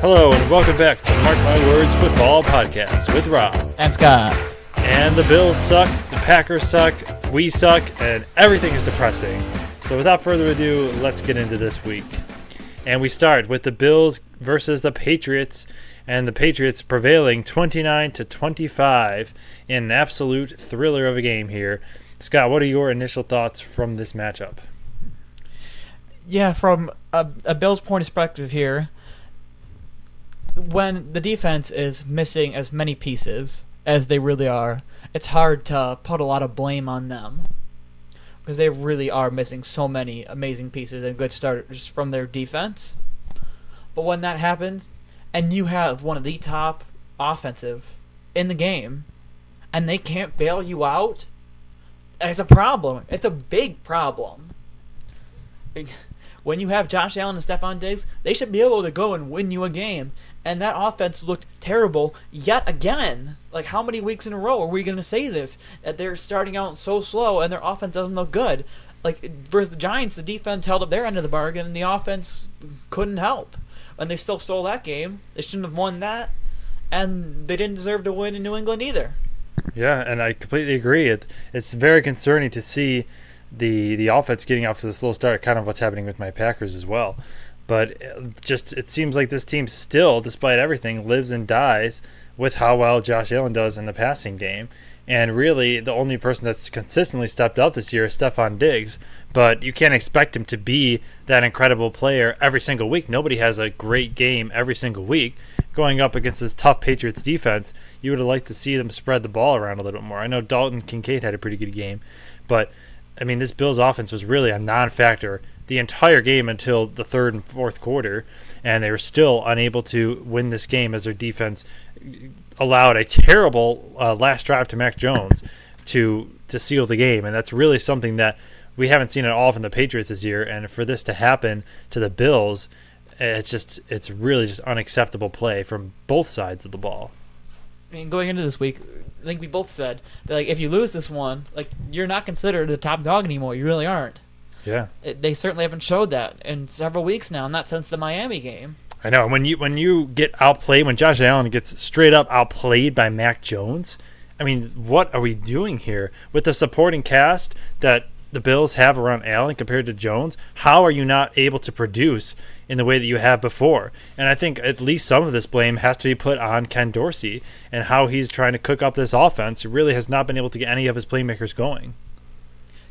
Hello and welcome back to Mark My Words Football Podcast with Rob. And Scott. And the Bills suck, the Packers suck, we suck, and everything is depressing. So without further ado, let's get into this week. And we start with the Bills versus the Patriots, and the Patriots prevailing 29-25 in an absolute thriller of a game here. Scott, what are your initial thoughts from this matchup? Yeah, from a Bills point of perspective here, when the defense is missing as many pieces as they really are, it's hard to put a lot of blame on them because they really are missing so many amazing pieces and good starters from their defense. But when that happens, and you have one of the top offensive in the game, and they can't bail you out, it's a problem. It's a big problem. When you have Josh Allen and Stephon Diggs, they should be able to go and win you a game. And that offense looked terrible yet again. Like, how many weeks in a row are we going to say this? That they're starting out so slow and their offense doesn't look good. Like, versus the Giants, the defense held up their end of the bargain and the offense couldn't help. And they still stole that game. They shouldn't have won that. And they didn't deserve to win in New England either. Yeah, and I completely agree. It's very concerning to see the offense getting off to the slow start, kind of what's happening with my Packers as well. But it seems like this team still, despite everything, lives and dies with how well Josh Allen does in the passing game. And really, the only person that's consistently stepped up this year is Stephon Diggs. But you can't expect him to be that incredible player every single week. Nobody has a great game every single week. Going up against this tough Patriots defense, you would have liked to see them spread the ball around a little bit more. I know Dalton Kincaid had a pretty good game, but I mean, this Bills offense was really a non-factor the entire game until the third and fourth quarter, and they were still unable to win this game as their defense allowed a terrible last drive to Mac Jones to seal the game. And that's really something that we haven't seen at all from the Patriots this year. And for this to happen to the Bills, it's really just unacceptable play from both sides of the ball. I mean, going into this week, I think we both said that, like, if you lose this one, like, you're not considered the top dog anymore. You really aren't. Yeah. They certainly haven't showed that in several weeks now, not since the Miami game. I know. When you get outplayed, when Josh Allen gets straight up outplayed by Mac Jones, I mean, what are we doing here? With the supporting cast that the Bills have around Allen compared to Jones, how are you not able to produce in the way that you have before? And I think at least some of this blame has to be put on Ken Dorsey and how he's trying to cook up this offense. He really has not been able to get any of his playmakers going.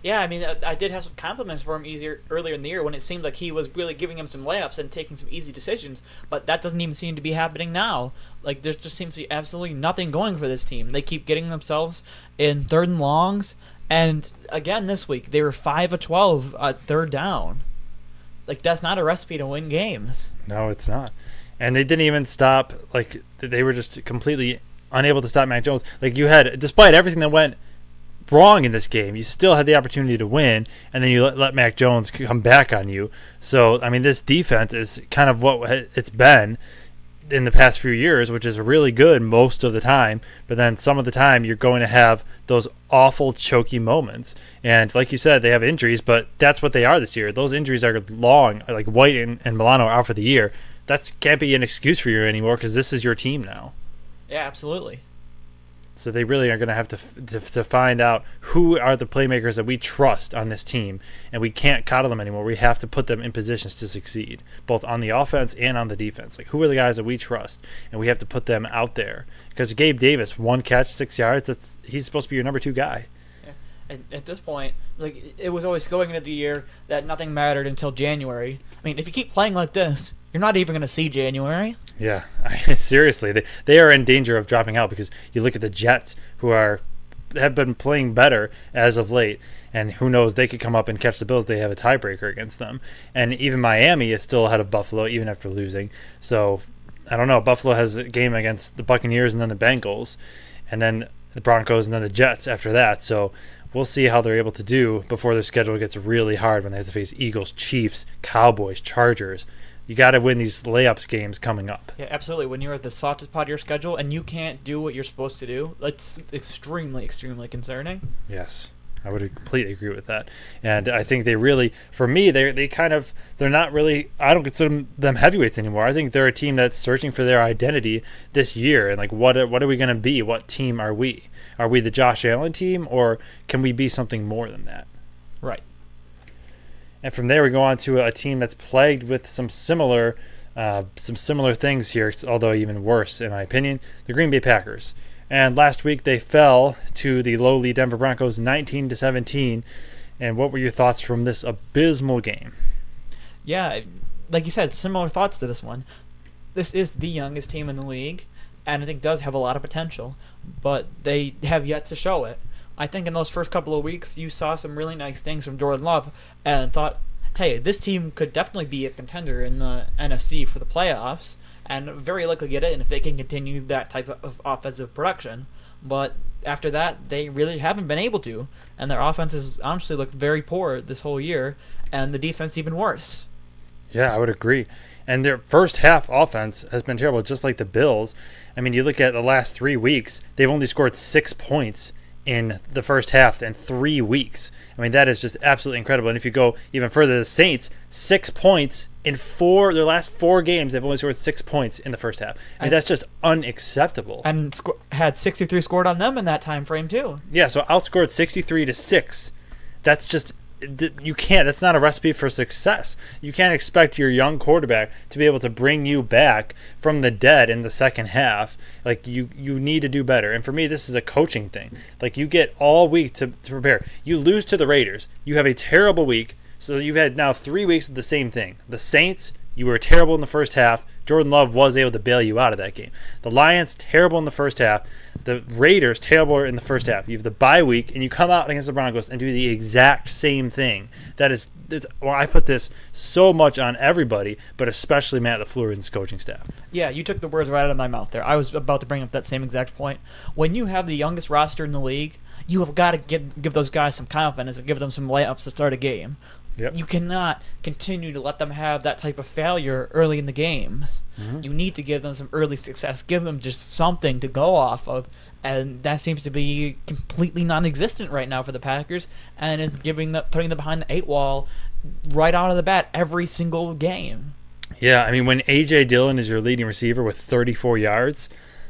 Yeah, I mean, I did have some compliments for him earlier in the year when it seemed like he was really giving him some layups and taking some easy decisions, but that doesn't even seem to be happening now. Like, there just seems to be absolutely nothing going for this team. They keep getting themselves in third and longs, and again this week, they were 5 of 12 at third down. Like, that's not a recipe to win games. No, it's not. And they didn't even stop, like, they were just completely unable to stop Mac Jones. Like, you had, despite everything that went wrong in this game, you still had the opportunity to win, and then you let Mac Jones come back on you. So, I mean, this defense is kind of what it's been in the past few years, which is really good most of the time, but then some of the time you're going to have those awful choky moments. And like you said, they have injuries, but that's what they are this year. Those injuries are long, like White and Milano out for the year. That can't be an excuse for you anymore because this is your team now. Yeah, absolutely. So they really are going to have to find out who are the playmakers that we trust on this team, and we can't coddle them anymore. We have to put them in positions to succeed, both on the offense and on the defense. Like, who are the guys that we trust, and we have to put them out there. Because Gabe Davis, 1 catch, 6 yards, he's supposed to be your number 2 guy. Yeah. At this point, like, it was always going into the year that nothing mattered until January. I mean, if you keep playing like this, you're not even going to see January. Yeah, seriously, they are in danger of dropping out because you look at the Jets, who have been playing better as of late, and who knows, they could come up and catch the Bills. They have a tiebreaker against them, and even Miami is still ahead of Buffalo even after losing. So I don't know. Buffalo has a game against the Buccaneers and then the Bengals, and then the Broncos and then the Jets after that. So we'll see how they're able to do before their schedule gets really hard when they have to face Eagles, Chiefs, Cowboys, Chargers. You got to win these layups games coming up. Yeah, absolutely. When you're at the softest part of your schedule and you can't do what you're supposed to do, that's extremely, extremely concerning. Yes. I would completely agree with that. And I think they really, for me, they're not really, I don't consider them heavyweights anymore. I think they're a team that's searching for their identity this year. And like, what are we going to be? What team are we? Are we the Josh Allen team, or can we be something more than that? Right. And from there, we go on to a team that's plagued with some similar things here, although even worse, in my opinion, the Green Bay Packers. And last week they fell to the lowly Denver Broncos 19-17. And what were your thoughts from this abysmal game? Yeah, like you said, similar thoughts to this one. This is the youngest team in the league, and I think does have a lot of potential, but they have yet to show it. I think in those first couple of weeks you saw some really nice things from Jordan Love and thought, hey, this team could definitely be a contender in the NFC for the playoffs, and very likely get it, and if they can continue that type of offensive production. But after that, they really haven't been able to, and their offense has honestly looked very poor this whole year, and the defense even worse. Yeah, I would agree. And their first half offense has been terrible, just like the Bills. I mean, you look at the last 3 weeks, they've only scored 6 points in the first half in 3 weeks. I mean, that is just absolutely incredible. And if you go even further, the Saints, 6 points in their last 4 games, they've only scored 6 points in the first half. I mean, that's just unacceptable. And had 63 scored on them in that time frame too. Yeah, so outscored 63-6. That's just, you can't. That's not a recipe for success. You can't expect your young quarterback to be able to bring you back from the dead in the second half. Like, you need to do better. And for me, this is a coaching thing. Like, you get all week to prepare. You lose to the Raiders. You have a terrible week. So you've had now 3 weeks of the same thing. The Saints, you were terrible in the first half. Jordan Love was able to bail you out of that game. The Lions, terrible in the first half. The Raiders, terrible in the first half. You have the bye week, and you come out against the Broncos and do the exact same thing. I put this so much on everybody, but especially Matt LaFleur and his coaching staff. Yeah, you took the words right out of my mouth there. I was about to bring up that same exact point. When you have the youngest roster in the league, you have got to give those guys some confidence and give them some layups to start a game. Yep. You cannot continue to let them have that type of failure early in the games. Mm-hmm. You need to give them some early success. Give them just something to go off of. And that seems to be completely non-existent right now for the Packers. And it's putting them behind the 8 wall right out of the bat every single game. Yeah, I mean, when A.J. Dillon is your leading receiver with 34 yards,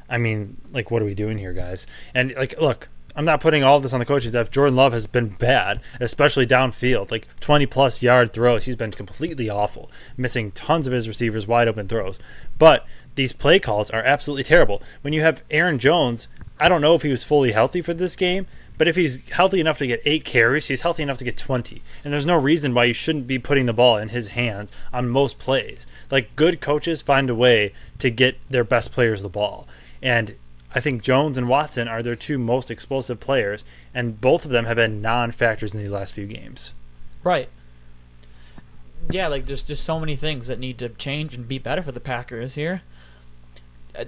I mean, like, what are we doing here, guys? And, like, look, I'm not putting all of this on the coaching staff. Jordan Love has been bad, especially downfield. Like 20-plus yard throws, he's been completely awful, missing tons of his receivers wide open throws. But these play calls are absolutely terrible. When you have Aaron Jones, I don't know if he was fully healthy for this game, but if he's healthy enough to get 8 carries, he's healthy enough to get 20. And there's no reason why you shouldn't be putting the ball in his hands on most plays. Like, good coaches find a way to get their best players the ball. And I think Jones and Watson are their 2 most explosive players, and both of them have been non-factors in these last few games. Right. Yeah, like there's just so many things that need to change and be better for the Packers here.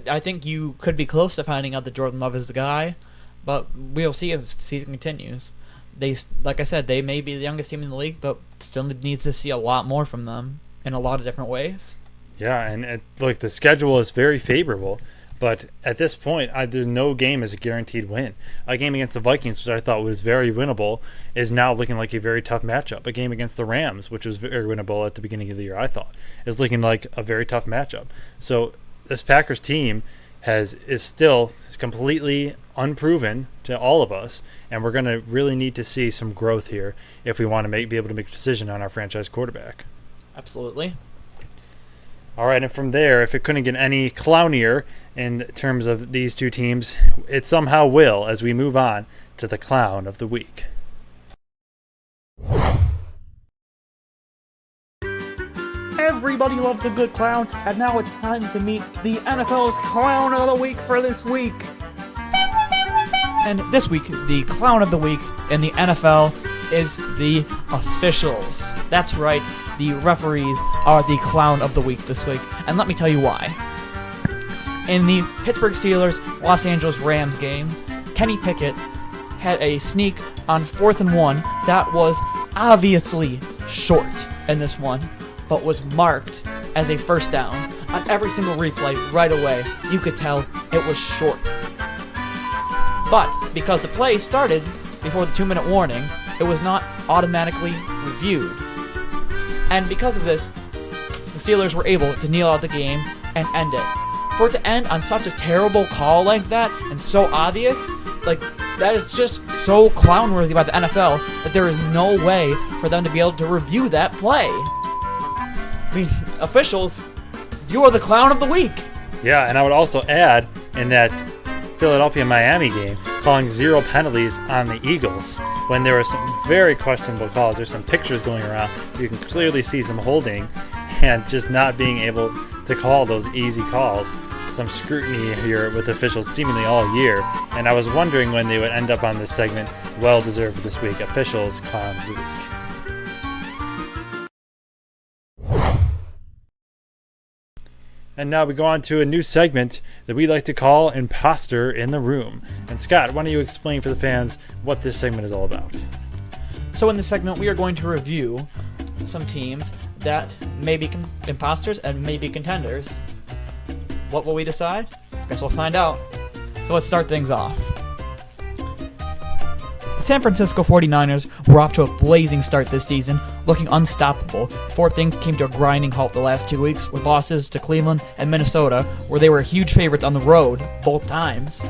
I think you could be close to finding out that Jordan Love is the guy, but we'll see as the season continues. Like I said, they may be the youngest team in the league, but still need to see a lot more from them in a lot of different ways. Yeah, and look, the schedule is very favorable. But at this point, there's no game as a guaranteed win. A game against the Vikings, which I thought was very winnable, is now looking like a very tough matchup. A game against the Rams, which was very winnable at the beginning of the year, I thought, is looking like a very tough matchup. So this Packers team is still completely unproven to all of us, and we're going to really need to see some growth here if we want to be able to make a decision on our franchise quarterback. Absolutely. All right, and from there, if it couldn't get any clownier in terms of these 2 teams, it somehow will as we move on to the Clown of the Week. Everybody loves a good clown, and now it's time to meet the NFL's Clown of the Week for this week. And this week, the Clown of the Week in the NFL is the officials. That's right, the referees are the Clown of the Week this week, and let me tell you why. In the Pittsburgh Steelers Los Angeles Rams game, Kenny Pickett had a sneak on 4th and 1 that was obviously short in this one, but was marked as a first down. On every single replay right away, you could tell it was short. But because the play started before the 2-minute warning, it was not automatically reviewed. And because of this, the Steelers were able to kneel out the game and end it. For it to end on such a terrible call like that and so obvious, like that is just so clown-worthy by the NFL that there is no way for them to be able to review that play. I mean, officials, you are the clown of the week. Yeah, and I would also add in that Philadelphia-Miami game, calling 0 penalties on the Eagles when there were some very questionable calls. There's some pictures going around. You can clearly see some holding and just not being able to call those easy calls. Some scrutiny here with officials seemingly all year, and I was wondering when they would end up on this segment. Well deserved this week. Officials Clown of the Week. And now we go on to a new segment that we like to call Imposter in the Room. And Scott, why don't you explain for the fans what this segment is all about? So in this segment, we are going to review some teams that may be imposters and may be contenders. What will we decide? Guess we'll find out. So let's start things off. The San Francisco 49ers were off to a blazing start this season, looking unstoppable, before things came to a grinding halt the last 2 weeks with losses to Cleveland and Minnesota, where they were huge favorites on the road both times.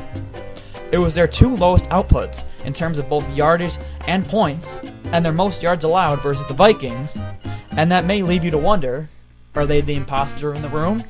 It was their 2 lowest outputs in terms of both yardage and points, and their most yards allowed versus the Vikings, and that may leave you to wonder, are they the imposter in the room?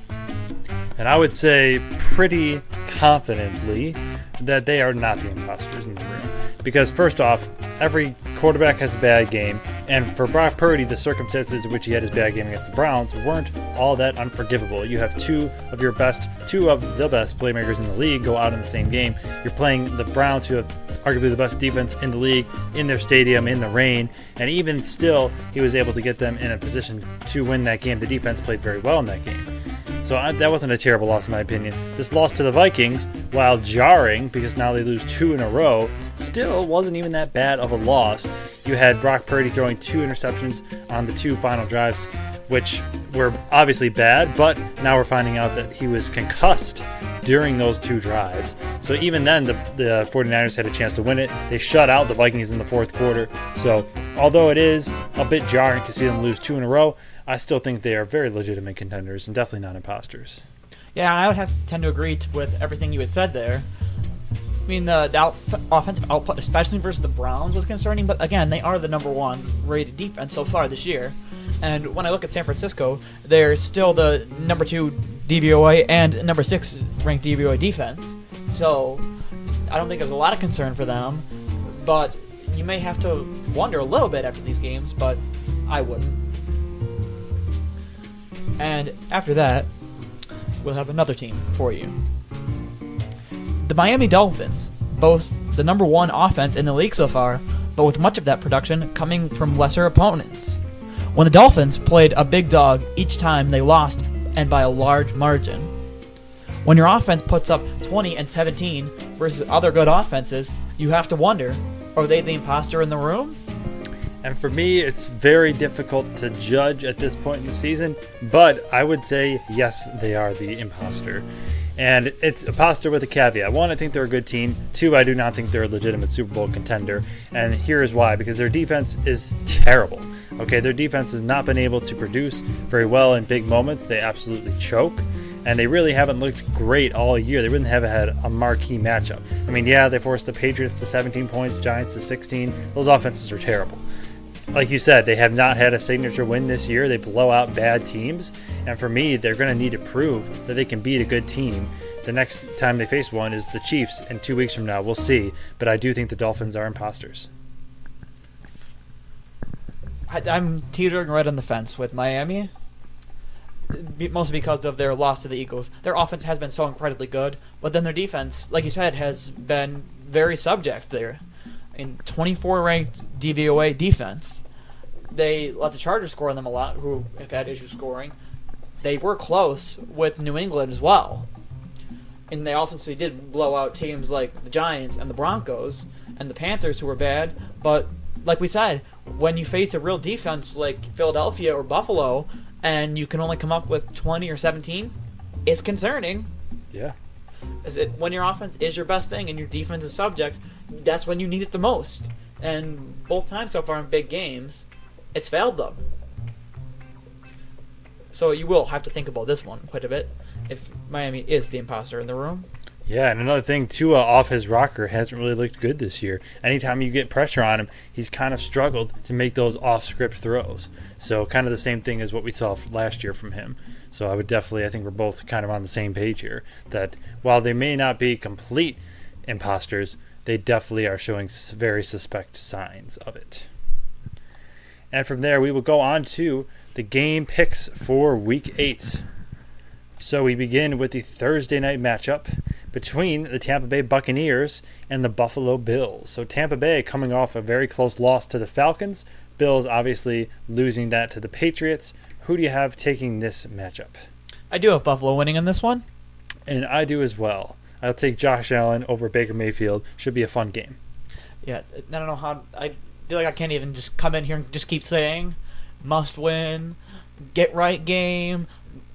And I would say pretty confidently that they are not the imposters in the room. Because first off, every quarterback has a bad game, and for Brock Purdy, the circumstances in which he had his bad game against the Browns weren't all that unforgivable. You have two of the best playmakers in the league go out in the same game. You're playing the Browns, who have arguably the best defense in the league, in their stadium, in the rain, and even still, he was able to get them in a position to win that game. The defense played very well in that game. So that wasn't a terrible loss in my opinion. This loss to the Vikings, while jarring, because now they lose 2 in a row, still wasn't even that bad of a loss. You had Brock Purdy throwing 2 interceptions on the 2 final drives, which were obviously bad, but now we're finding out that he was concussed during those 2 drives. So even then, the 49ers had a chance to win it. They shut out the Vikings in the 4th quarter. So although it is a bit jarring to see them lose 2 in a row, I still think they are very legitimate contenders and definitely not imposters. Yeah, I would tend to agree with everything you had said there. I mean, the offensive output, especially versus the Browns, was concerning, but again, they are the number 1 rated defense so far this year. And when I look at San Francisco, they're still the number 2 DVOA and number 6 ranked DVOA defense. So I don't think there's a lot of concern for them, but you may have to wonder a little bit after these games, but I wouldn't. And after that, we'll have another team for you. The Miami Dolphins boast the number 1 offense in the league so far, but with much of that production coming from lesser opponents. When the Dolphins played a big dog each time they lost, and by a large margin. When your offense puts up 20 and 17 versus other good offenses, you have to wonder, are they the imposter in the room? And for me, it's very difficult to judge at this point in the season, but I would say, yes, they are the imposter. And it's imposter with a caveat. 1, I think they're a good team. 2, I do not think they're a legitimate Super Bowl contender. And here's why. Because their defense is terrible. Okay, their defense has not been able to produce very well in big moments. They absolutely choke. And they really haven't looked great all year. They really haven't had a marquee matchup. I mean, yeah, they forced the Patriots to 17 points, Giants to 16. Those offenses are terrible. Like you said, they have not had a signature win this year. They blow out bad teams. And for me, they're going to need to prove that they can beat a good team. The next time they face one is the Chiefs in 2 weeks from now. We'll see. But I do think the Dolphins are imposters. I'm teetering right on the fence with Miami, mostly because of their loss to the Eagles. Their offense has been so incredibly good, but then their defense, like you said, has been very subject there. In 24 ranked DVOA defense, they let the Chargers score on them a lot, who have had issues scoring. They were close with New England as well. And they obviously did blow out teams like the Giants and the Broncos and the Panthers, who were bad. But like we said, when you face a real defense like Philadelphia or Buffalo and you can only come up with 20 or 17, it's concerning. Yeah. When your offense is your best thing and your defense is subject, that's when you need it the most. And both times so far in big games, it's failed them. So you will have to think about this one quite a bit if Miami is the imposter in the room. Yeah, and another thing, Tua off his rocker hasn't really looked good this year. Anytime you get pressure on him, he's kind of struggled to make those off-script throws. So kind of the same thing as what we saw last year from him. So I think we're both kind of on the same page here, that while they may not be complete imposters, they definitely are showing very suspect signs of it. And from there, we will go on to the game picks for Week 8. So we begin with the Thursday night matchup between the Tampa Bay Buccaneers and the Buffalo Bills. So Tampa Bay coming off a very close loss to the Falcons. Bills obviously losing that to the Patriots. Who do you have taking this matchup? I do have Buffalo winning in this one. And I do as well. I'll take Josh Allen over Baker Mayfield. Should be a fun game. Yeah, I don't know how. I feel like I can't even just come in here and just keep saying must win, get right game,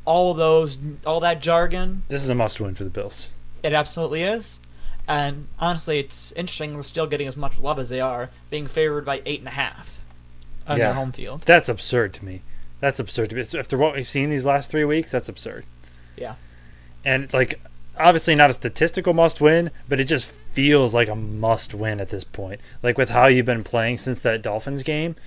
all that jargon. This is a must win for the Bills. It absolutely is. And honestly, it's interesting they're still getting as much love as they are, being favored by 8.5 on their home field. That's absurd to me. After what we've seen these last 3 weeks, that's absurd. Yeah. And, obviously not a statistical must win, but it just feels like a must win at this point. With how you've been playing since that Dolphins game,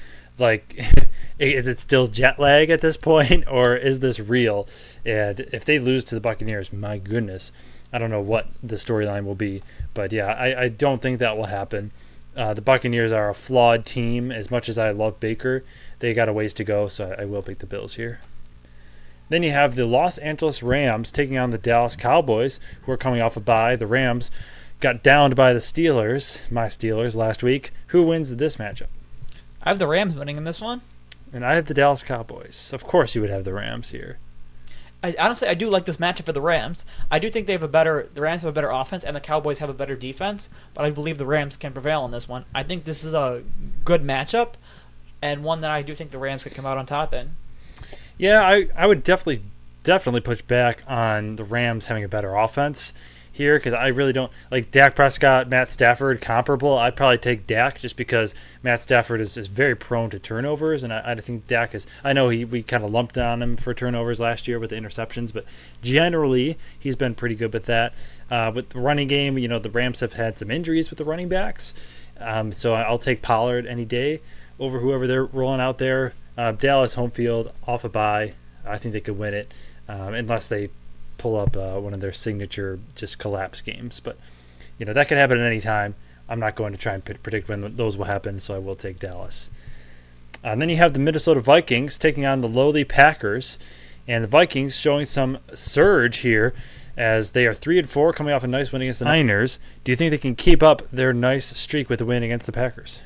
is it still jet lag at this point, or is this real? And if they lose to the Buccaneers, my goodness, I don't know what the storyline will be. But yeah, I don't think that will happen. The Buccaneers are a flawed team. As much as I love Baker, they got a ways to go, so I will pick the Bills here. Then you have the Los Angeles Rams taking on the Dallas Cowboys, who are coming off a bye. The Rams got downed by the Steelers, my Steelers, last week. Who wins this matchup? I have the Rams winning in this one. And I have the Dallas Cowboys. Of course you would have the Rams here. Honestly, I do like this matchup for the Rams. I do think the Rams have a better offense and the Cowboys have a better defense, but I believe the Rams can prevail in this one. I think this is a good matchup and one that I do think the Rams could come out on top in. Yeah, I would definitely push back on the Rams having a better offense here, because I really don't like Dak Prescott, Matt Stafford comparable. I'd probably take Dak just because Matt Stafford is very prone to turnovers, and I think Dak is. I know we kind of lumped on him for turnovers last year with the interceptions, but generally he's been pretty good with that. With the running game, the Rams have had some injuries with the running backs, so I'll take Pollard any day over whoever they're rolling out there. Dallas home field off a bye. I think they could win it unless they pull up one of their signature just collapse games. But, that could happen at any time. I'm not going to try and predict when those will happen, so I will take Dallas. And then you have the Minnesota Vikings taking on the lowly Packers. And the Vikings showing some surge here as they are 3-4 coming off a nice win against the Niners. Do you think they can keep up their nice streak with the win against the Packers?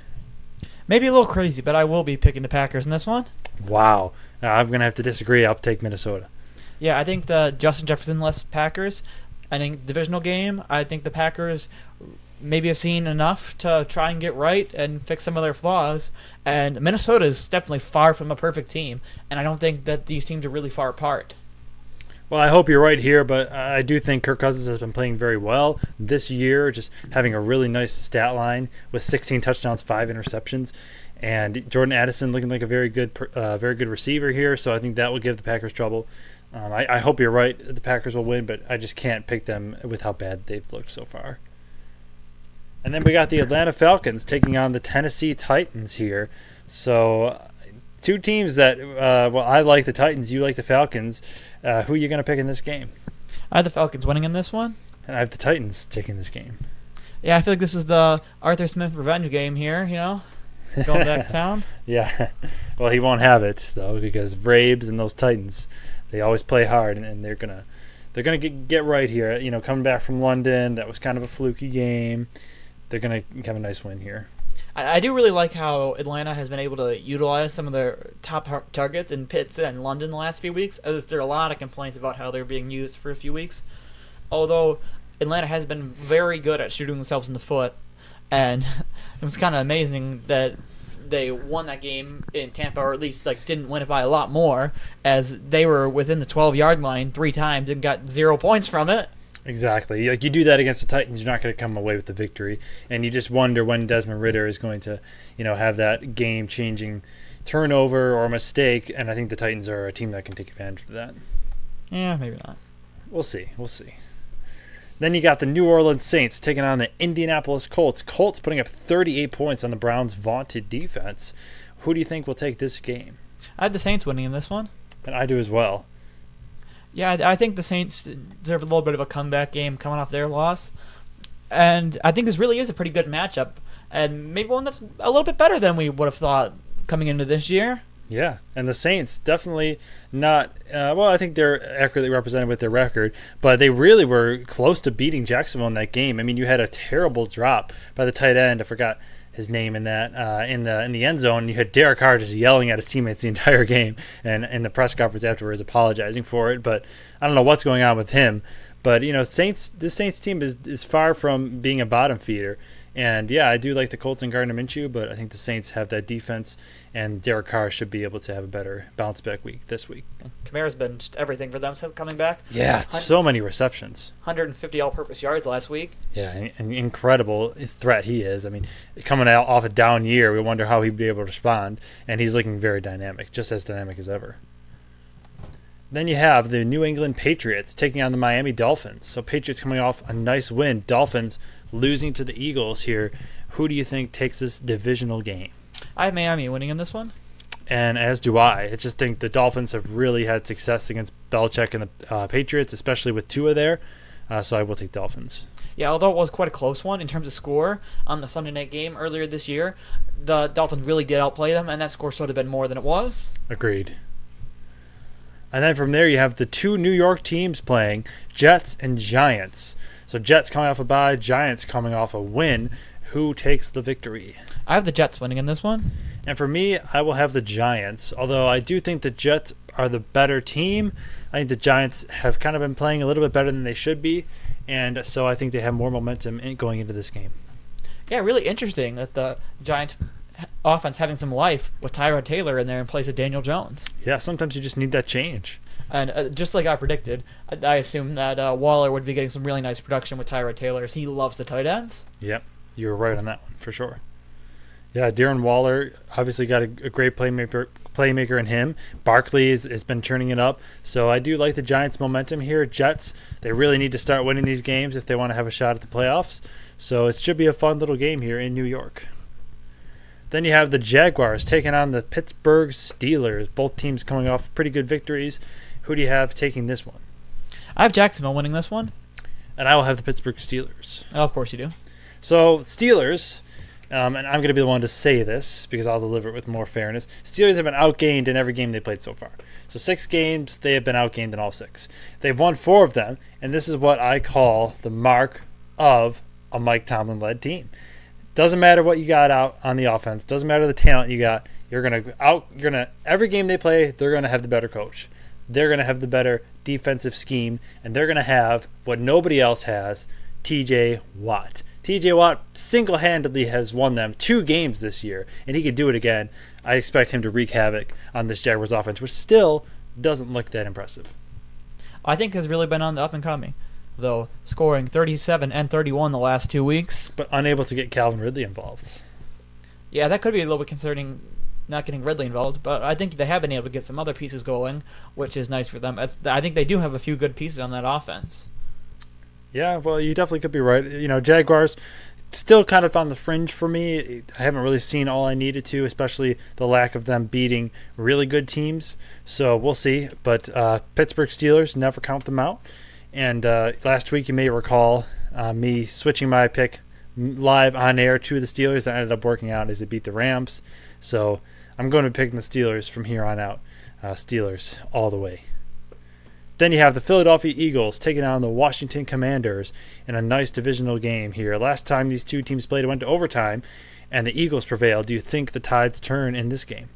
Maybe a little crazy, but I will be picking the Packers in this one. Wow. I'm going to have to disagree. I'll take Minnesota. Yeah, I think the Justin Jefferson-less Packers, I think divisional game, I think the Packers maybe have seen enough to try and get right and fix some of their flaws. And Minnesota is definitely far from a perfect team, and I don't think that these teams are really far apart. Well, I hope you're right here, but I do think Kirk Cousins has been playing very well this year, just having a really nice stat line with 16 touchdowns, 5 interceptions. And Jordan Addison looking like a very good receiver here, so I think that will give the Packers trouble. I hope you're right. The Packers will win, but I just can't pick them with how bad they've looked so far. And then we got the Atlanta Falcons taking on the Tennessee Titans here. So two teams that, I like the Titans, you like the Falcons. Who are you going to pick in this game? I have the Falcons winning in this one. And I have the Titans taking this game. Yeah, I feel like this is the Arthur Smith revenge game here, going back to town. Yeah. Well, he won't have it, though, because Braves and those Titans, they always play hard, and they're gonna get right here. Coming back from London, that was kind of a fluky game. They're gonna have a nice win here. I do really like how Atlanta has been able to utilize some of their top targets in Pitts and London the last few weeks. As there are a lot of complaints about how they're being used for a few weeks. Although Atlanta has been very good at shooting themselves in the foot, and it was kind of amazing that they won that game in Tampa, or at least didn't win it by a lot more, as they were within the 12-yard line 3 times and got 0 points from it. Exactly. Like you do that against the Titans, you're not going to come away with the victory, and you just wonder when Desmond Ridder is going to, have that game-changing turnover or mistake. And I think the Titans are a team that can take advantage of that. Yeah, maybe not. We'll see. We'll see. Then you got the New Orleans Saints taking on the Indianapolis Colts. Colts putting up 38 points on the Browns' vaunted defense. Who do you think will take this game? I had the Saints winning in this one. And I do as well. Yeah, I think the Saints deserve a little bit of a comeback game coming off their loss. And I think this really is a pretty good matchup. And maybe one that's a little bit better than we would have thought coming into this year. Yeah, and the Saints definitely not. I think they're accurately represented with their record, but they really were close to beating Jacksonville in that game. I mean, you had a terrible drop by the tight end. I forgot his name in that in the end zone. You had Derek Carr just yelling at his teammates the entire game, and in the press conference afterwards apologizing for it. But I don't know what's going on with him. But this Saints team is far from being a bottom feeder. And yeah, I do like the Colts and Gardner Minshew, but I think the Saints have that defense, and Derek Carr should be able to have a better bounce back week this week. Kamara's been just everything for them since coming back. Yeah, so many receptions. 150 all-purpose yards last week. Yeah, an incredible threat he is. I mean, coming out off a down year, we wonder how he'd be able to respond, and he's looking very dynamic, just as dynamic as ever. Then you have the New England Patriots taking on the Miami Dolphins. So Patriots coming off a nice win. Dolphins losing to the Eagles here. Who do you think takes this divisional game? I have Miami winning in this one. And as do I. I just think the Dolphins have really had success against Belichick and the Patriots, especially with Tua there. So I will take Dolphins. Yeah, although it was quite a close one in terms of score on the Sunday night game earlier this year, the Dolphins really did outplay them, and that score should have been more than it was. Agreed. And then from there you have the two New York teams playing, Jets and Giants. So Jets coming off a bye, Giants coming off a win. Who takes the victory? I have the Jets winning in this one. And for me, I will have the Giants. Although I do think the Jets are the better team. I think the Giants have kind of been playing a little bit better than they should be. And so I think they have more momentum going into this game. Yeah, really interesting that the Giants offense having some life with Tyrod Taylor in there in place of Daniel Jones. Yeah, sometimes you just need that change. And just like I predicted, I assume that Waller would be getting some really nice production with Tyrod Taylor, as he loves the tight ends. Yep, you were right on that one for sure. Yeah, Darren Waller obviously got a great playmaker in him. Barkley has been turning it up. So I do like the Giants' momentum here. Jets, they really need to start winning these games if they want to have a shot at the playoffs. So it should be a fun little game here in New York. Then you have the Jaguars taking on the Pittsburgh Steelers. Both teams coming off pretty good victories. Who do you have taking this one? I have Jacksonville winning this one. And I will have the Pittsburgh Steelers. Oh, of course you do. So Steelers, and I'm going to be the one to say this because I'll deliver it with more fairness. Steelers have been outgained in every game they played so far. So 6 games, they have been outgained in all 6. They've won 4 of them, and this is what I call the mark of a Mike Tomlin-led team. Doesn't matter what you got out on the offense. Doesn't matter the talent you got. Every game they play, they're gonna have the better coach. They're gonna have the better defensive scheme, and they're gonna have what nobody else has. T.J. Watt. T.J. Watt single-handedly has won them 2 games this year, and he could do it again. I expect him to wreak havoc on this Jaguars offense, which still doesn't look that impressive. I think has really been on the up and coming, though, scoring 37 and 31 the last 2 weeks. But unable to get Calvin Ridley involved. Yeah, that could be a little bit concerning, not getting Ridley involved, but I think they have been able to get some other pieces going, which is nice for them. I think they do have a few good pieces on that offense. Yeah, well, you definitely could be right. Jaguars still kind of on the fringe for me. I haven't really seen all I needed to, especially the lack of them beating really good teams. So we'll see. But Pittsburgh Steelers, never count them out. And last week, you may recall me switching my pick live on air to the Steelers. That ended up working out as they beat the Rams. So I'm going to be picking the Steelers from here on out. Steelers all the way. Then you have the Philadelphia Eagles taking on the Washington Commanders in a nice divisional game here. Last time these two teams played, it went to overtime, and the Eagles prevailed. Do you think the tides turn in this game?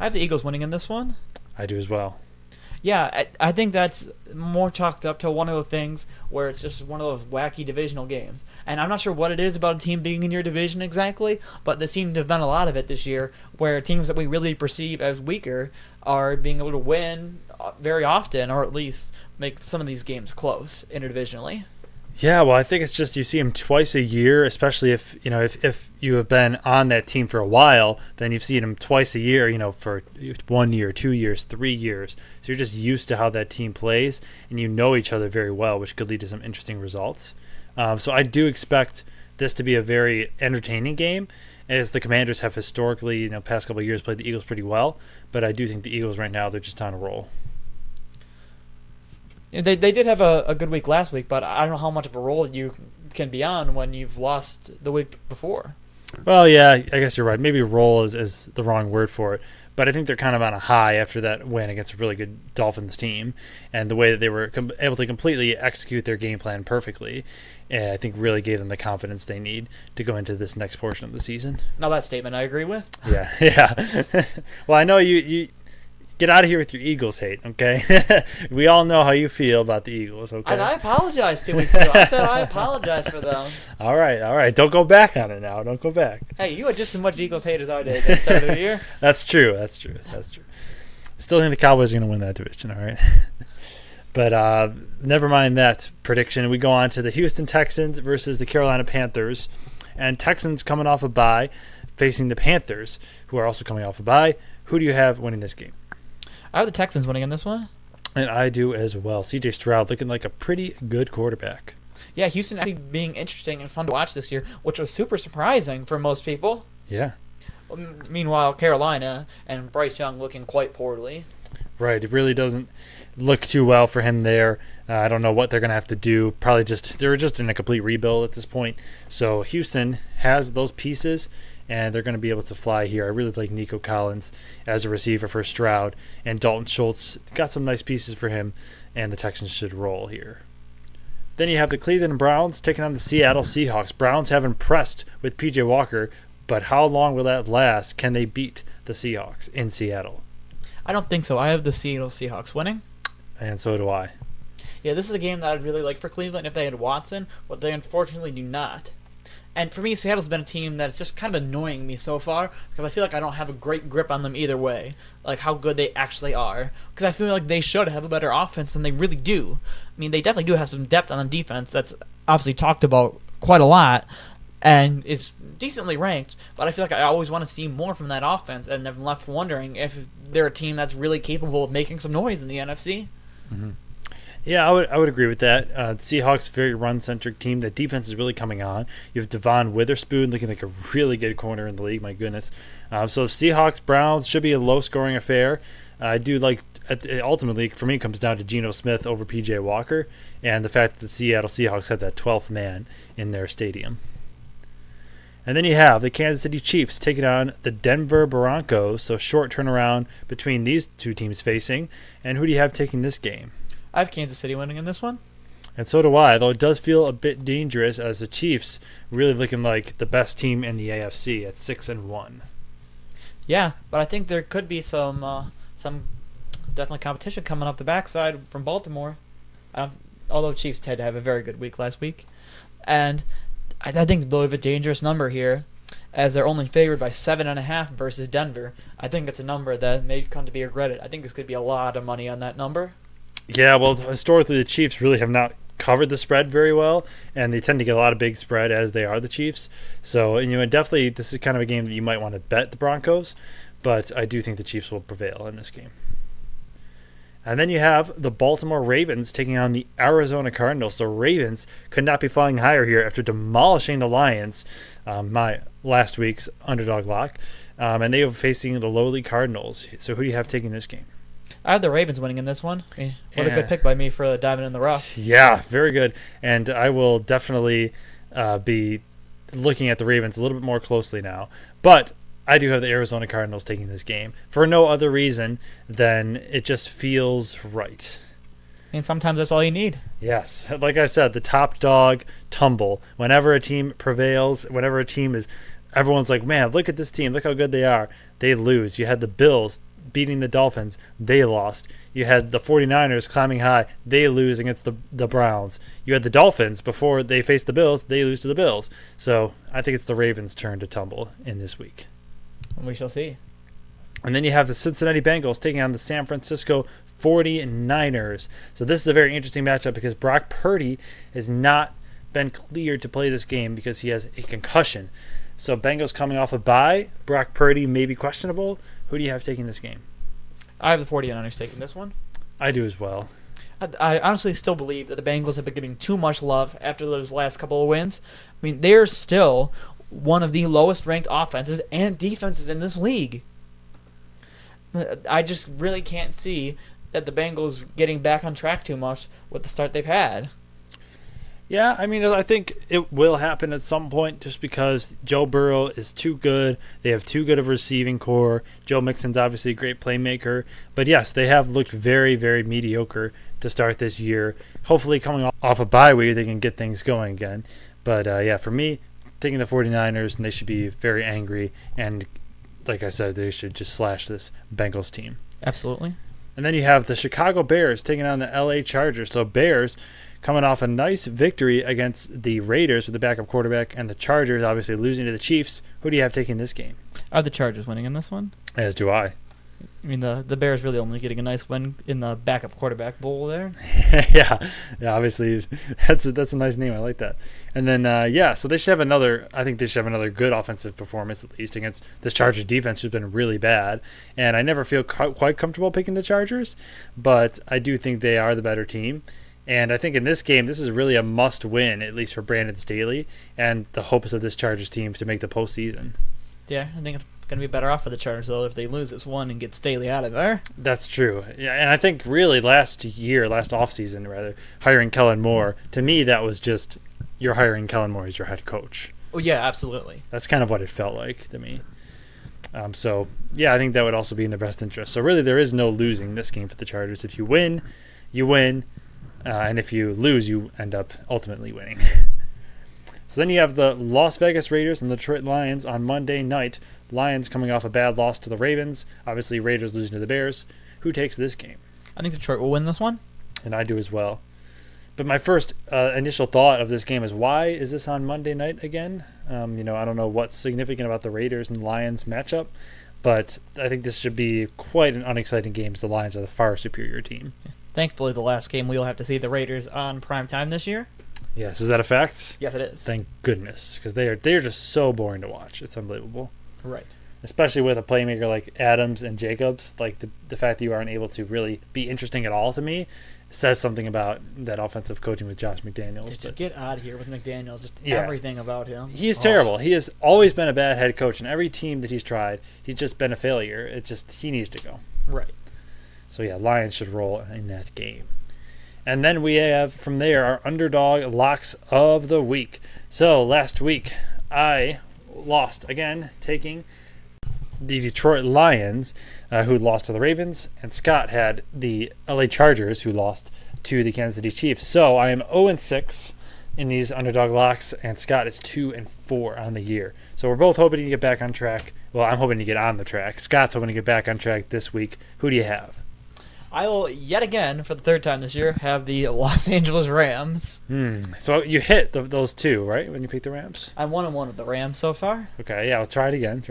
I have the Eagles winning in this one. I do as well. Yeah, I think that's more chalked up to one of the things where it's just one of those wacky divisional games. And I'm not sure what it is about a team being in your division exactly, but there seems to have been a lot of it this year where teams that we really perceive as weaker are being able to win very often, or at least make some of these games close interdivisionally. Yeah, well, I think it's just you see him twice a year, especially if you have been on that team for a while, then you've seen him twice a year, for 1 year, 2 years, 3 years. So you're just used to how that team plays, and you know each other very well, which could lead to some interesting results. So I do expect this to be a very entertaining game, as the Commanders have historically, past couple of years played the Eagles pretty well. But I do think the Eagles right now, they're just on a roll. Yeah, they did have a good week last week, but I don't know how much of a role you can be on when you've lost the week before. Well, yeah, I guess you're right. Maybe roll is the wrong word for it. But I think they're kind of on a high after that win against a really good Dolphins team. And the way that they were able to completely execute their game plan perfectly, I think really gave them the confidence they need to go into this next portion of the season. Now that statement I agree with. Yeah, yeah. Well, I know you get out of here with your Eagles hate, okay? We all know how you feel about the Eagles, okay? And I apologized 2 weeks ago. I said I apologize for them. All right. Don't go back on it now. Don't go back. Hey, you had just as much Eagles hate as I did at the start of the year. That's true. Still think the Cowboys are going to win that division, all right? But never mind that prediction. We go on to the Houston Texans versus the Carolina Panthers. And Texans coming off a bye, facing the Panthers, who are also coming off a bye. Who do you have winning this game? I have the Texans winning in this one. And I do as well. C.J. Stroud looking like a pretty good quarterback. Yeah, Houston actually being interesting and fun to watch this year, which was super surprising for most people. Yeah. Meanwhile, Carolina and Bryce Young looking quite poorly. Right. It really doesn't look too well for him there. I don't know what they're going to have to do. Probably they're just in a complete rebuild at this point. So Houston has those pieces, and they're going to be able to fly here. I really like Nico Collins as a receiver for Stroud, and Dalton Schultz got some nice pieces for him, and the Texans should roll here. Then you have the Cleveland Browns taking on the Seattle Seahawks. Browns have impressed with P.J. Walker, but how long will that last? Can they beat the Seahawks in Seattle? I don't think so. I have the Seattle Seahawks winning. And so do I. Yeah, this is a game that I'd really like for Cleveland if they had Watson, but they unfortunately do not. And for me, Seattle's been a team that's just kind of annoying me so far because I feel like I don't have a great grip on them either way, like how good they actually are. Because I feel like they should have a better offense than they really do. I mean, they definitely do have some depth on the defense that's obviously talked about quite a lot and is decently ranked, but I feel like I always want to see more from that offense, and I'm left wondering if they're a team that's really capable of making some noise in the NFC. Mm-hmm. Yeah, I would agree with that. Seahawks, very run-centric team. The defense is really coming on. You have Devon Witherspoon looking like a really good corner in the league, my goodness. So Seahawks, Browns should be a low-scoring affair. I do like, ultimately, for me, it comes down to Geno Smith over P.J. Walker and the fact that the Seattle Seahawks have that 12th man in their stadium. And then you have the Kansas City Chiefs taking on the Denver Broncos. So short turnaround between these two teams facing. And who do you have taking this game? I have Kansas City winning in this one. And so do I, though it does feel a bit dangerous as the Chiefs really looking like the best team in the AFC at 6-1. Yeah, but I think there could be some definitely competition coming off the backside from Baltimore. Although Chiefs had to have a very good week last week. And I think it's a little bit of a dangerous number here, as they're only favored by 7.5 versus Denver. I think it's a number that may come to be regretted. I think this could be a lot of money on that number. Yeah, well, historically the Chiefs really have not covered the spread very well, and they tend to get a lot of big spread as they are the Chiefs. So, definitely this is kind of a game that you might want to bet the Broncos, but I do think the Chiefs will prevail in this game. And then you have the Baltimore Ravens taking on the Arizona Cardinals. So Ravens could not be flying higher here after demolishing the Lions, my last week's underdog lock, and they are facing the lowly Cardinals. So who do you have taking this game? I have the Ravens winning in this one. What a good pick by me for diving in the rough. Yeah, very good. And I will definitely be looking at the Ravens a little bit more closely now. But I do have the Arizona Cardinals taking this game for no other reason than it just feels right. And sometimes that's all you need. Yes. Like I said, the top dog tumble. Whenever a team prevails, whenever a team is, everyone's like, man, look at this team. Look how good they are. They lose. You had the Bills beating the Dolphins. They lost. You had the 49ers climbing high. They lose against the Browns. You had the Dolphins before they faced the Bills. They lose to the Bills. So I think it's the Ravens' turn to tumble in this week. We shall see. And then you have the Cincinnati Bengals taking on the San Francisco 49ers. So this is a very interesting matchup because Brock Purdy is not been cleared to play this game because he has a concussion. So Bengals coming off a bye. Brock Purdy may be questionable. Who do you have taking this game? I have the 49ers taking this one. I do as well. I honestly still believe that the Bengals have been getting too much love after those last couple of wins. I mean, they're still one of the lowest ranked offenses and defenses in this league. I just really can't see that the Bengals getting back on track too much with the start they've had. Yeah, I mean, I think it will happen at some point just because Joe Burrow is too good. They have too good of a receiving core. Joe Mixon's obviously a great playmaker. But yes, they have looked very, very mediocre to start this year. Hopefully coming off a bye week, they can get things going again. But yeah, for me, taking the 49ers, and they should be very angry. And like I said, they should just slash this Bengals team. Absolutely. And then you have the Chicago Bears taking on the LA Chargers. So Bears coming off a nice victory against the Raiders with the backup quarterback, and the Chargers obviously losing to the Chiefs. Who do you have taking this game? Are the Chargers winning in this one? As do I. I mean, the Bears really only getting a nice win in the backup quarterback bowl there. yeah, obviously that's a nice name. I like that. And then so they should have another. I think they should have another good offensive performance at least against this Chargers defense, who's been really bad. And I never feel quite comfortable picking the Chargers, but I do think they are the better team. And I think in this game, this is really a must-win, at least for Brandon Staley, and the hopes of this Chargers team to make the postseason. Yeah, I think it's going to be better off for the Chargers, though, if they lose this one and get Staley out of there. That's true. Yeah, and I think really last offseason, rather, hiring Kellen Moore, to me that was just you're hiring Kellen Moore as your head coach. Oh, yeah, absolutely. That's kind of what it felt like to me. So, yeah, I think that would also be in their best interest. So really there is no losing this game for the Chargers. If you win, you win. And if you lose, you end up ultimately winning. So then you have the Las Vegas Raiders and the Detroit Lions on Monday night. Lions coming off a bad loss to the Ravens. Obviously, Raiders losing to the Bears. Who takes this game? I think Detroit will win this one. And I do as well. But my first initial thought of this game is, why is this on Monday night again? I don't know what's significant about the Raiders and Lions matchup, but I think this should be quite an unexciting game as the Lions are the far superior team. Thankfully, the last game we'll have to see the Raiders on prime time this year. Yes, is that a fact? Yes, it is. Thank goodness, because they're just so boring to watch. It's unbelievable. Right. Especially with a playmaker like Adams and Jacobs, like the fact that you aren't able to really be interesting at all to me says something about that offensive coaching with Josh McDaniels. Just get out of here with McDaniels. Just yeah. Everything about him. He is terrible. He has always been a bad head coach, and every team that he's tried, he's just been a failure. He needs to go. Right. So yeah, Lions should roll in that game. And then we have, from there, our underdog locks of the week. So last week, I lost again, taking the Detroit Lions, who lost to the Ravens, and Scott had the LA Chargers, who lost to the Kansas City Chiefs. So I am 0-6 in these underdog locks, and Scott is 2-4 on the year. So we're both hoping to get back on track. Well, I'm hoping to get on the track. Scott's hoping to get back on track this week. Who do you have? I will, yet again, for the third time this year, have the Los Angeles Rams. So you hit those two, right, when you picked the Rams? I'm 1-1 with the Rams so far. Okay, yeah, I'll try it again.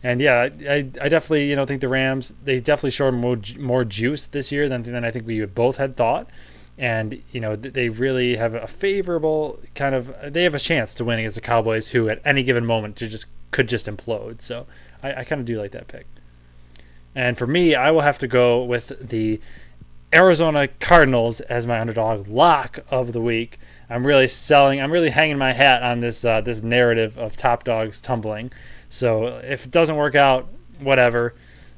And yeah, I definitely think the Rams, they definitely showed more juice this year than I think we both had thought. And, they really have a favorable they have a chance to win against the Cowboys, who at any given moment could just implode. So I kind of do like that pick. And for me, I will have to go with the Arizona Cardinals as my underdog lock of the week. I'm really hanging my hat on this narrative of top dogs tumbling. So if it doesn't work out, whatever.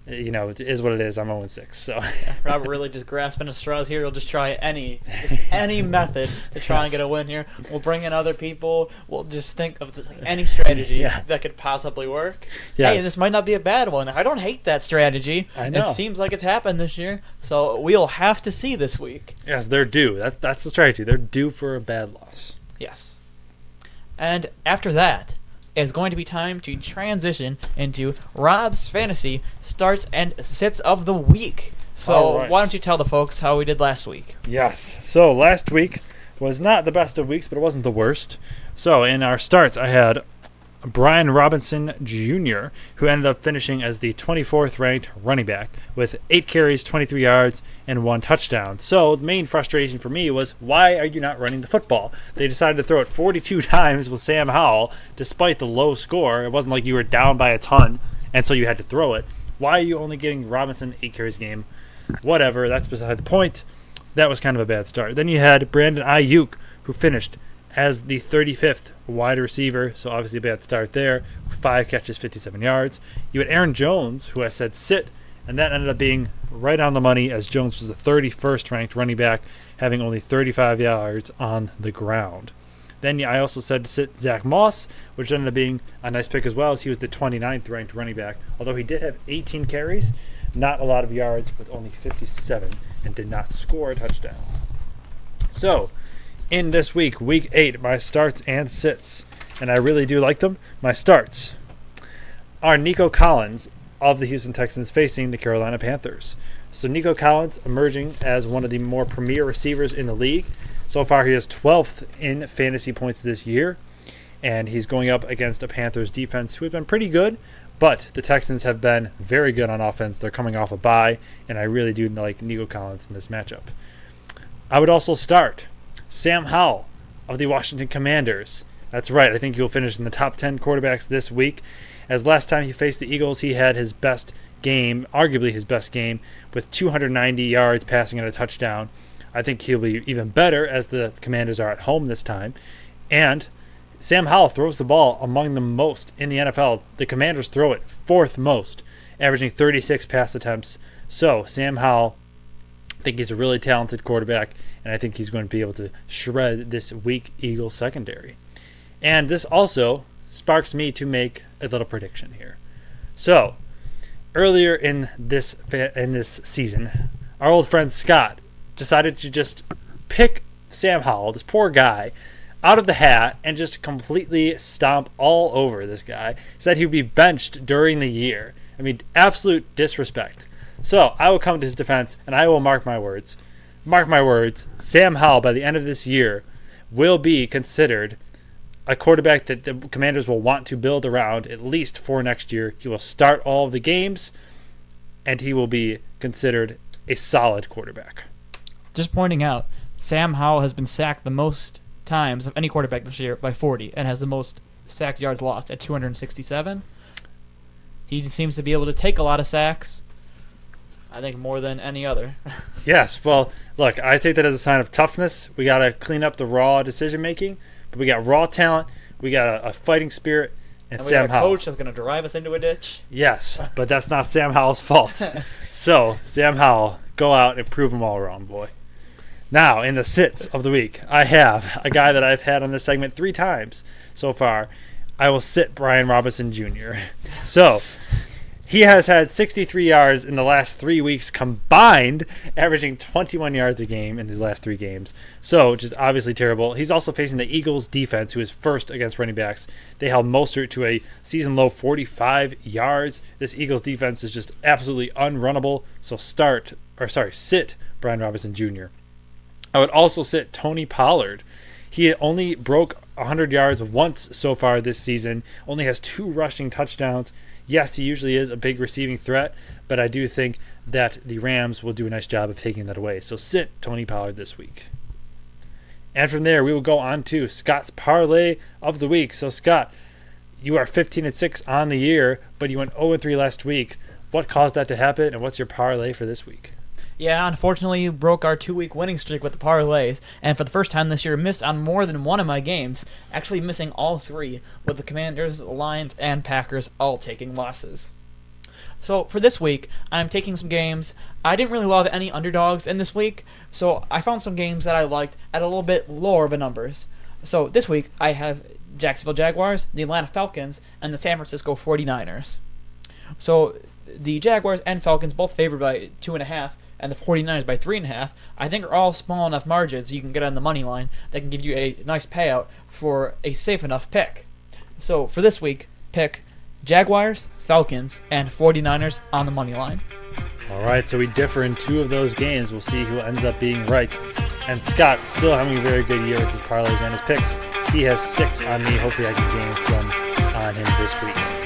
It is what it is. I'm 0-6. So Robert really just grasping at straws here. He'll just try any method to try and get a win here. We'll bring in other people. We'll just think of any strategy that could possibly work. Yes. Hey, this might not be a bad one. I don't hate that strategy. I know. It seems like it's happened this year. So we'll have to see this week. Yes, they're due. That's the strategy. They're due for a bad loss. Yes. And after that, it's going to be time to transition into Rob's fantasy starts and sits of the week. So Why don't you tell the folks how we did last week? Yes. So last week was not the best of weeks, but it wasn't the worst. So in our starts, I had Brian Robinson Jr., who ended up finishing as the 24th ranked running back with 8 carries, 23 yards, and 1 touchdown. So the main frustration for me was, why are you not running the football? They decided to throw it 42 times with Sam Howell, despite the low score. It wasn't like you were down by a ton, and so you had to throw it. Why are you only giving Robinson 8 carries a game? Whatever, that's beside the point. That was kind of a bad start. Then you had Brandon Ayuk, who finished as the 35th wide receiver, so obviously a bad start there. 5 catches, 57 yards. You had Aaron Jones, who I said sit, and that ended up being right on the money, as Jones was the 31st ranked running back, having only 35 yards on the ground. Then I also said to sit Zach Moss, which ended up being a nice pick as well, as he was the 29th ranked running back, although he did have 18 carries, not a lot of yards, with only 57, and did not score a touchdown. So, in this week, week 8, my starts and sits, and I really do like them. My starts are Nico Collins of the Houston Texans facing the Carolina Panthers. So Nico Collins emerging as one of the more premier receivers in the league. So far, he is 12th in fantasy points this year, and he's going up against a Panthers defense who has been pretty good, but the Texans have been very good on offense. They're coming off a bye, and I really do like Nico Collins in this matchup. I would also start Sam Howell of the Washington Commanders. That's right, I think he'll finish in the top 10 quarterbacks this week, as last time he faced the Eagles, he had his best game, arguably his best game, with 290 yards passing and a touchdown. I think he'll be even better, as the Commanders are at home this time. And Sam Howell throws the ball among the most in the NFL. The Commanders throw it 4th most, averaging 36 pass attempts. So Sam Howell, I think he's a really talented quarterback, and I think he's going to be able to shred this weak Eagles secondary. And this also sparks me to make a little prediction here. So, earlier in this season, our old friend Scott decided to just pick Sam Howell, this poor guy, out of the hat and just completely stomp all over this guy. Said he would be benched during the year. I mean, absolute disrespect. So, I will come to his defense, and I will mark my words. Mark my words, Sam Howell, by the end of this year, will be considered a quarterback that the Commanders will want to build around, at least for next year. He will start all of the games, and he will be considered a solid quarterback. Just pointing out, Sam Howell has been sacked the most times of any quarterback this year by 40, and has the most sacked yards lost at 267. He seems to be able to take a lot of sacks, I think more than any other. Yes, well, look, I take that as a sign of toughness. We got to clean up the raw decision-making. But we got raw talent, we got a fighting spirit, and we Sam got a Howell. coach that's going to drive us into a ditch. Yes, but that's not Sam Howell's fault. So, Sam Howell, go out and prove them all wrong, boy. Now, in the sits of the week, I have a guy that I've had on this segment 3 times so far. I will sit Brian Robinson Jr. So, he has had 63 yards in the last 3 weeks combined, averaging 21 yards a game in his last 3 games. So, which is obviously terrible. He's also facing the Eagles defense, who is first against running backs. They held Mostert to a season-low 45 yards. This Eagles defense is just absolutely unrunnable. So sit Brian Robinson Jr. I would also sit Tony Pollard. He only broke 100 yards once so far this season, only has 2 rushing touchdowns. Yes, he usually is a big receiving threat, but I do think that the Rams will do a nice job of taking that away. So sit Tony Pollard this week. And from there, we will go on to Scott's parlay of the week. So, Scott, you are 15-6 on the year, but you went 0-3 last week. What caused that to happen, and what's your parlay for this week? Yeah, unfortunately, you broke our 2-week winning streak with the parlays, and for the first time this year, missed on more than one of my games, actually missing all 3, with the Commanders, Lions, and Packers all taking losses. So for this week, I'm taking some games. I didn't really love any underdogs in this week, so I found some games that I liked at a little bit lower of a numbers. So this week, I have Jacksonville Jaguars, the Atlanta Falcons, and the San Francisco 49ers. So the Jaguars and Falcons both favored by 2.5, and the 49ers by 3.5, I think are all small enough margins you can get on the money line that can give you a nice payout for a safe enough pick. So for this week, pick Jaguars, Falcons, and 49ers on the money line. All right, so we differ in 2 of those games. We'll see who ends up being right. And Scott still having a very good year with his parlays and his picks. He has 6 on me. Hopefully I can gain some on him this week.